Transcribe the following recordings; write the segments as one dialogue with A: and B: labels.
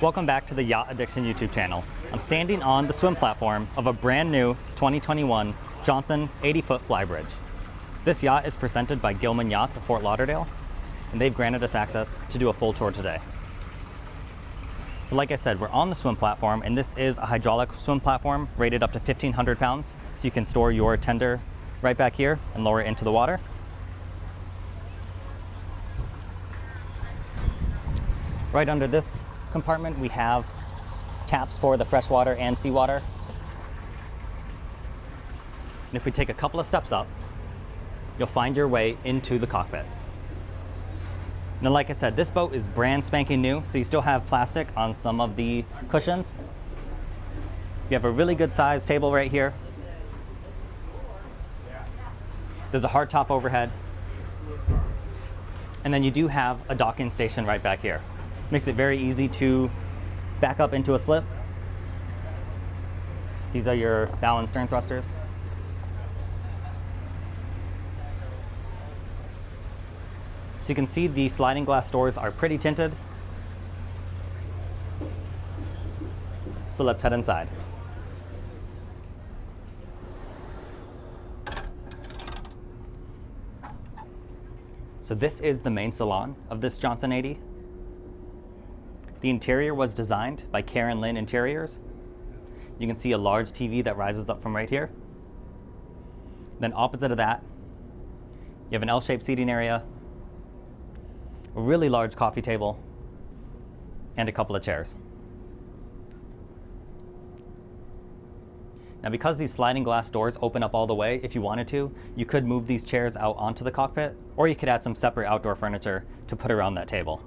A: Welcome back to the Yacht Addiction YouTube channel. I'm standing on the swim platform of a brand new 2021 Johnson 80-foot Flybridge. This yacht is presented by Gilman Yachts of Fort Lauderdale, and they've granted us access to do a full tour today. So like I said, we're on the swim platform, and this is a hydraulic swim platform rated up to 1,500 pounds, so you can store your tender right back here and lower it into the water. Right under this compartment, we have taps for the freshwater and seawater. And if we take a couple of steps up, you'll find your way into the cockpit. Now, like I said, this boat is brand spanking new, so you still have plastic on some of the cushions. You have a really good sized table right here. There's a hardtop overhead. And then you do have a docking station right back here. Makes it very easy to back up into a slip. These are your bow and stern thrusters. So you can see the sliding glass doors are pretty tinted. So let's head inside. So this is the main salon of this Johnson 80. The interior was designed by Karen Lynn Interiors. You can see a large TV that rises up from right here. Then opposite of that, you have an L-shaped seating area, a really large coffee table, and a couple of chairs. Now, because these sliding glass doors open up all the way, if you wanted to, you could move these chairs out onto the cockpit, or you could add some separate outdoor furniture to put around that table.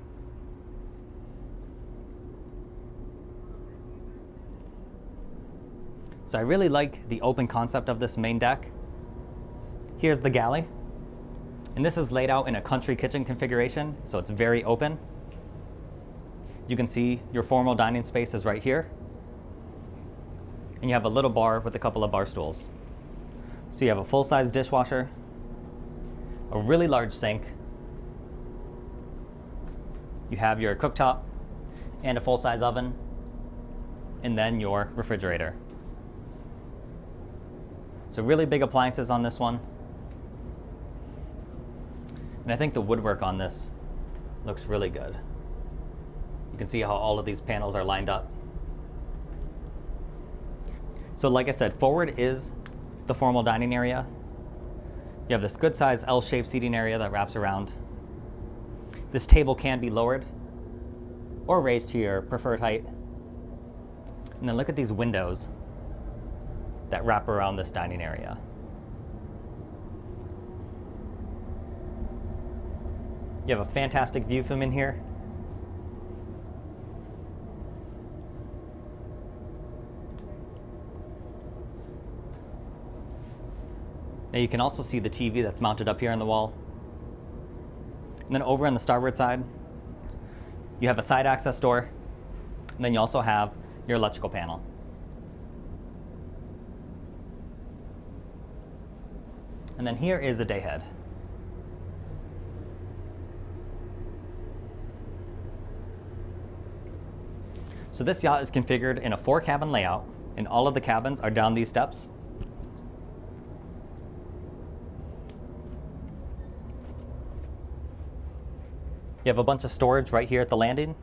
A: So I really like the open concept of this main deck. Here's the galley. And this is laid out in a country kitchen configuration, so it's very open. You can see your formal dining space is right here. And you have a little bar with a couple of bar stools. So you have a full-size dishwasher, a really large sink. You have your cooktop and a full-size oven, and then your refrigerator. So really big appliances on this one. And I think the woodwork on this looks really good. You can see how all of these panels are lined up. So like I said, forward is the formal dining area. You have this good sized L-shaped seating area that wraps around. This table can be lowered or raised to your preferred height. And then look at these windows that wrap around this dining area. You have a fantastic view from in here. Now you can also see the TV that's mounted up here on the wall. And then over on the starboard side, you have a side access door. And then you also have your electrical panel. And then here is a dayhead. So this yacht is configured in a 4-cabin layout, and all of the cabins are down these steps. You have a bunch of storage right here at the landing.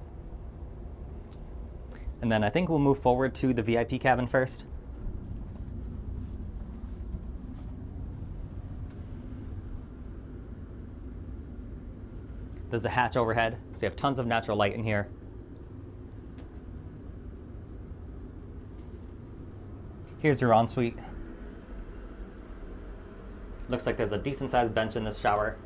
A: And then I think we'll move forward to the VIP cabin first. There's a hatch overhead, so you have tons of natural light in here. Here's your ensuite. Looks like there's a decent sized bench in this shower.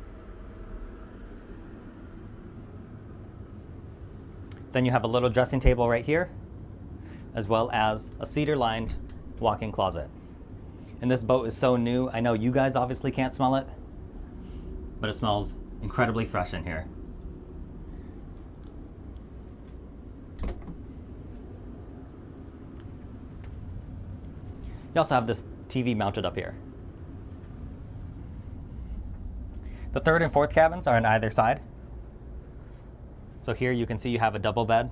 A: Then you have a little dressing table right here, as well as a cedar lined walk-in closet. And this boat is so new, I know you guys obviously can't smell it, but it smells incredibly fresh in here. You also have this TV mounted up here. The third and fourth cabins are on either side. So here you can see you have a double bed.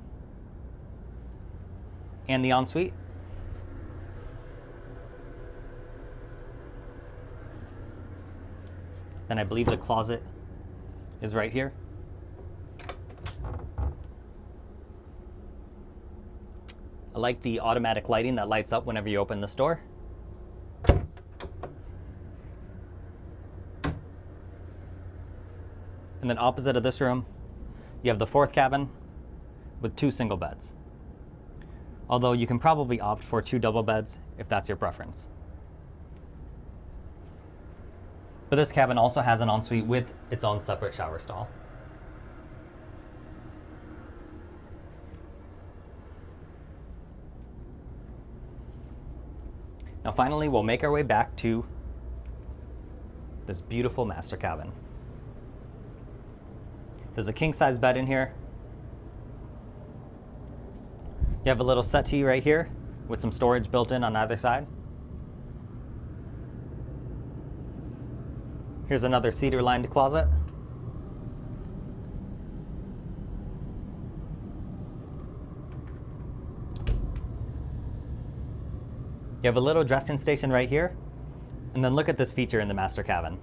A: and the ensuite. Then I believe the closet is right here. I like the automatic lighting that lights up whenever you open this door. And then opposite of this room, you have the fourth cabin with 2 single beds. Although you can probably opt for 2 double beds if that's your preference. But this cabin also has an ensuite with its own separate shower stall. Now finally, we'll make our way back to this beautiful master cabin. There's a king-size bed in here. You have a little settee right here with some storage built in on either side. Here's another cedar-lined closet. You have a little dressing station right here. And then look at this feature in the master cabin.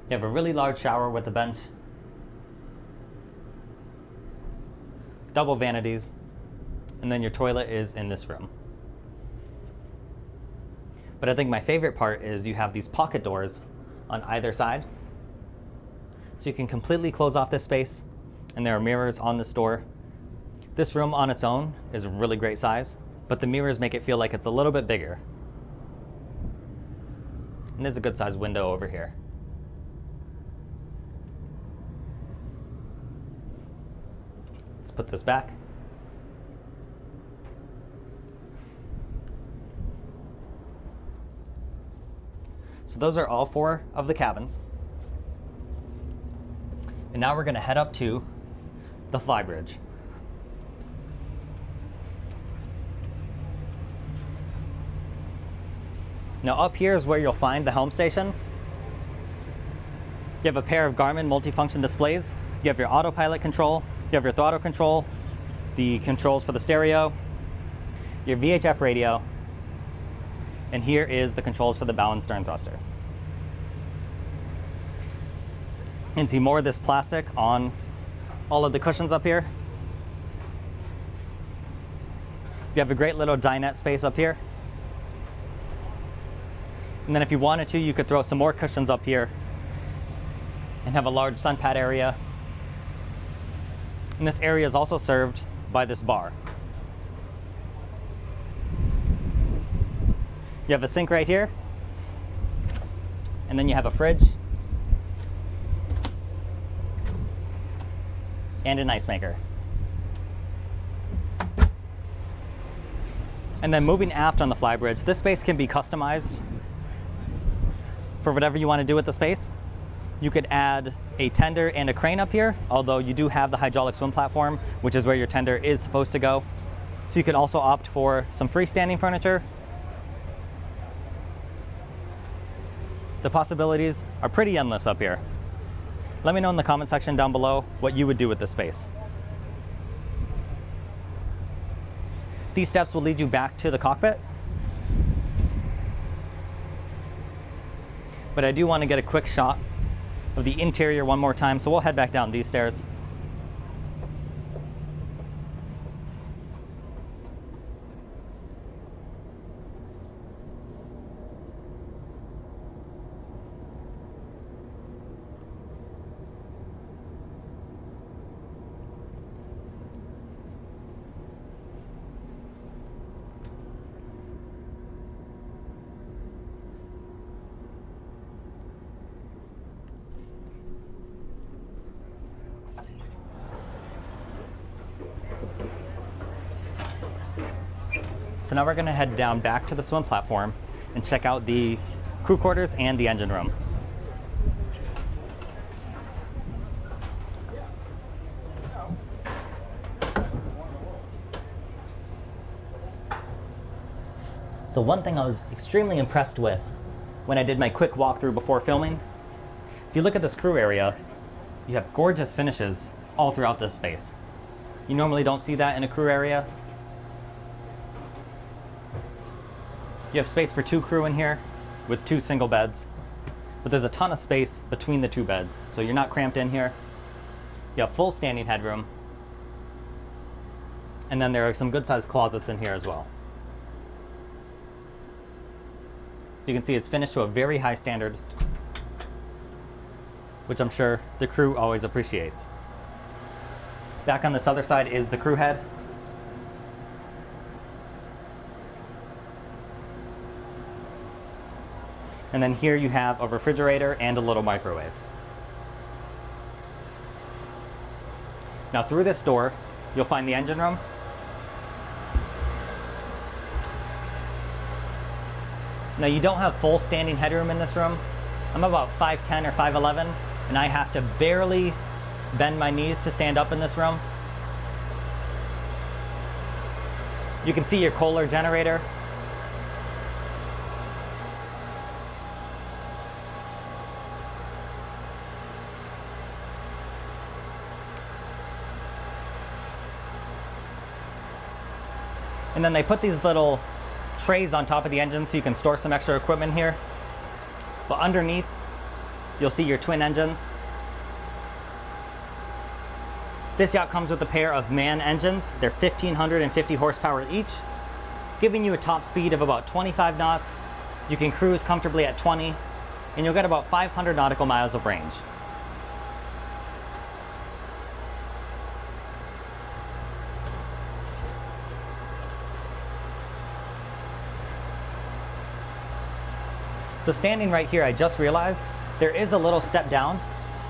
A: You have a really large shower with a bench, double vanities, and then your toilet is in this room. But I think my favorite part is you have these pocket doors on either side. So you can completely close off this space, and there are mirrors on this door. This room on its own is a really great size, but the mirrors make it feel like it's a little bit bigger. And there's a good sized window over here. Let's put this back. So those are all 4 of the cabins. And now we're going to head up to the Flybridge. Now up here is where you'll find the helm station. You have a pair of Garmin multifunction displays. You have your autopilot control, you have your throttle control, the controls for the stereo, your VHF radio, and here is the controls for the bow and stern thruster. You can see more of this plastic on all of the cushions up here. You have a great little dinette space up here. And then if you wanted to, you could throw some more cushions up here and have a large sun pad area. And this area is also served by this bar. You have a sink right here, and then you have a fridge and an ice maker. And then moving aft on the Flybridge, this space can be customized for whatever you want to do with the space. You could add a tender and a crane up here, although you do have the hydraulic swim platform, which is where your tender is supposed to go. So you could also opt for some freestanding furniture. The possibilities are pretty endless up here. Let me know in the comment section down below what you would do with this space. These steps will lead you back to the cockpit. But I do want to get a quick shot of the interior one more time, so we'll head back down these stairs. So now we're going to head down back to the swim platform and check out the crew quarters and the engine room. So one thing I was extremely impressed with when I did my quick walkthrough before filming, if you look at this crew area, you have gorgeous finishes all throughout this space. You normally don't see that in a crew area. You have space for 2 crew in here with 2 single beds, but there's a ton of space between the 2 beds, so you're not cramped in here. You have full standing headroom, and then there are some good sized closets in here as well. You can see it's finished to a very high standard, which I'm sure the crew always appreciates. Back on this other side is the crew head. And then here you have a refrigerator and a little microwave. Now through this door, you'll find the engine room. Now you don't have full standing headroom in this room. I'm about 5'10" or 5'11", and I have to barely bend my knees to stand up in this room. You can see your Kohler generator. And then they put these little trays on top of the engine so you can store some extra equipment here. But underneath, you'll see your twin engines. This yacht comes with a pair of MAN engines. They're 1,550 horsepower each, giving you a top speed of about 25 knots. You can cruise comfortably at 20, and you'll get about 500 nautical miles of range. So standing right here, I just realized there is a little step down.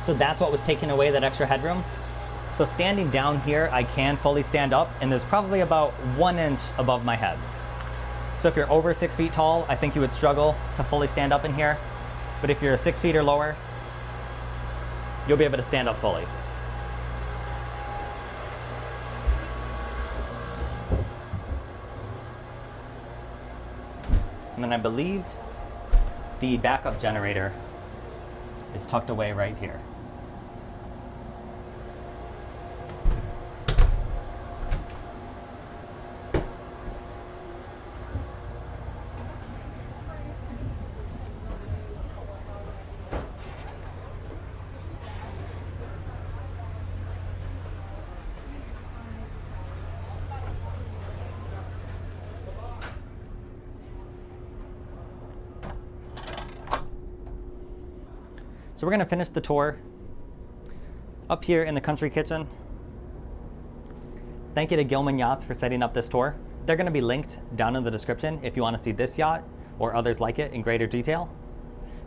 A: So that's what was taking away that extra headroom. So standing down here, I can fully stand up, and there's probably about 1 inch above my head. So if you're over 6 feet tall, I think you would struggle to fully stand up in here. But if you're 6 feet or lower, you'll be able to stand up fully. And then I believe the backup generator is tucked away right here. So we're going to finish the tour up here in the country kitchen. Thank you to Gilman Yachts for setting up this tour. They're going to be linked down in the description if you want to see this yacht or others like it in greater detail.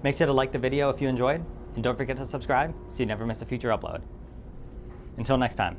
A: Make sure to like the video if you enjoyed, and don't forget to subscribe so you never miss a future upload. Until next time.